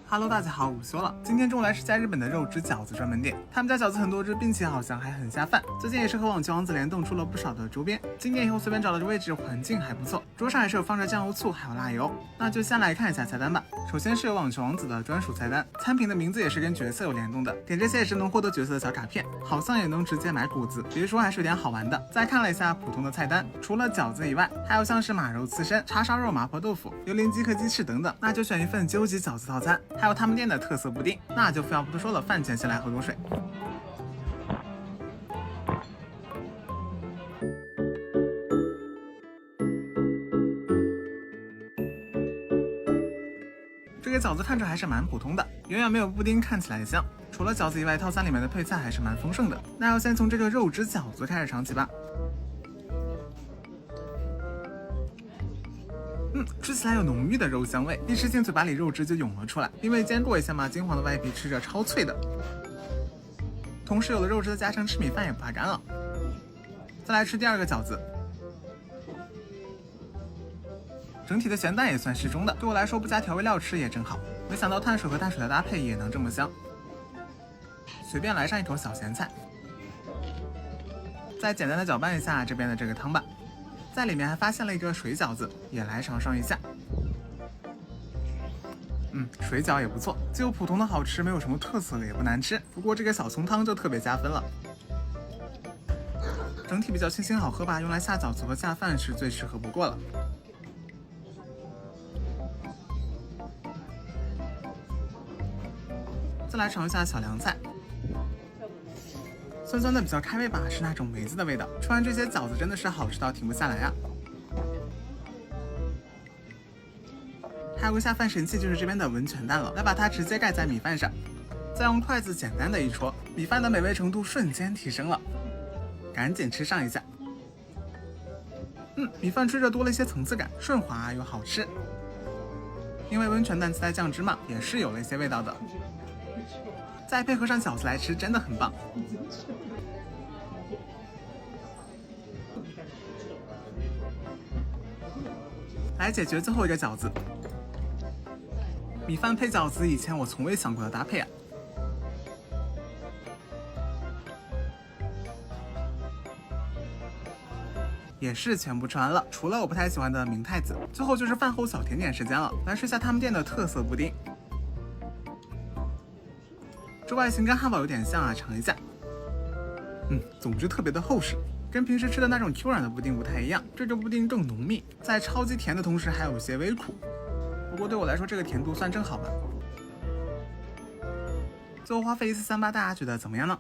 Hello， 大家好，午休了。今天中午来吃家日本的肉汁饺子专门店，他们家饺子很多汁，并且好像还很下饭。最近也是和网球王子联动出了不少的周边。进店以后随便找了个位置，环境还不错，桌上还是有放着酱油、醋还有辣油。那就先来看一下菜单吧。首先是有网球王子的专属菜单，餐品的名字也是跟角色有联动的，点这些也是能获得角色的小卡片，好像也能直接买谷子，别说还是有点好玩的。再看了一下普通的菜单，除了饺子以外，还有像是马肉刺身、叉烧肉、麻婆豆腐、油淋鸡和鸡翅等等，那就选一份究极饺子套餐。还有他们店的特色布丁，那就废话不多说了，饭前先来喝口水。这个饺子看着还是蛮普通的，远远没有布丁看起来香。除了饺子以外，套餐里面的配菜还是蛮丰盛的。那要先从这个肉汁饺子开始尝起吧。吃起来有浓郁的肉香味，一吃进嘴巴里肉汁就涌了出来。因为煎过一下嘛，金黄的外皮吃着超脆的，同时有了肉汁的加成，吃米饭也不怕干了。再来吃第二个饺子，整体的咸淡也算适中的，对我来说不加调味料吃也正好。没想到碳水和淡水的搭配也能这么香。随便来上一坨小咸菜，再简单的搅拌一下这边的这个汤吧。在里面还发现了一个水饺子，也来尝上一下。水饺也不错，就普通的好吃，没有什么特色，也不难吃。不过这个小葱汤就特别加分了。整体比较清新好喝吧，用来下饺子和下饭是最适合不过了。再来尝一下小凉菜，酸酸的比较开胃吧，是那种梅子的味道。吃完这些饺子真的是好吃到停不下来啊！还有个下饭神器就是这边的温泉蛋了，来把它直接盖在米饭上，再用筷子简单的一戳，米饭的美味程度瞬间提升了。赶紧吃上一下。米饭吃着多了一些层次感，顺滑又好吃。因为温泉蛋自带酱汁嘛，也是有了一些味道的。再配合上饺子来吃，真的很棒。来解决最后一个饺子，米饭配饺子，以前我从未想过的搭配啊。也是全部吃完了，除了我不太喜欢的明太子。最后就是饭后小甜点时间了，来试下他们店的特色布丁。这外形跟汉堡有点像啊，尝一下。总之特别的厚实，跟平时吃的那种 Q 软的布丁不太一样。这个布丁更浓密，在超级甜的同时还有些微苦，不过对我来说这个甜度算正好吧。最后花费1438，大家觉得怎么样呢？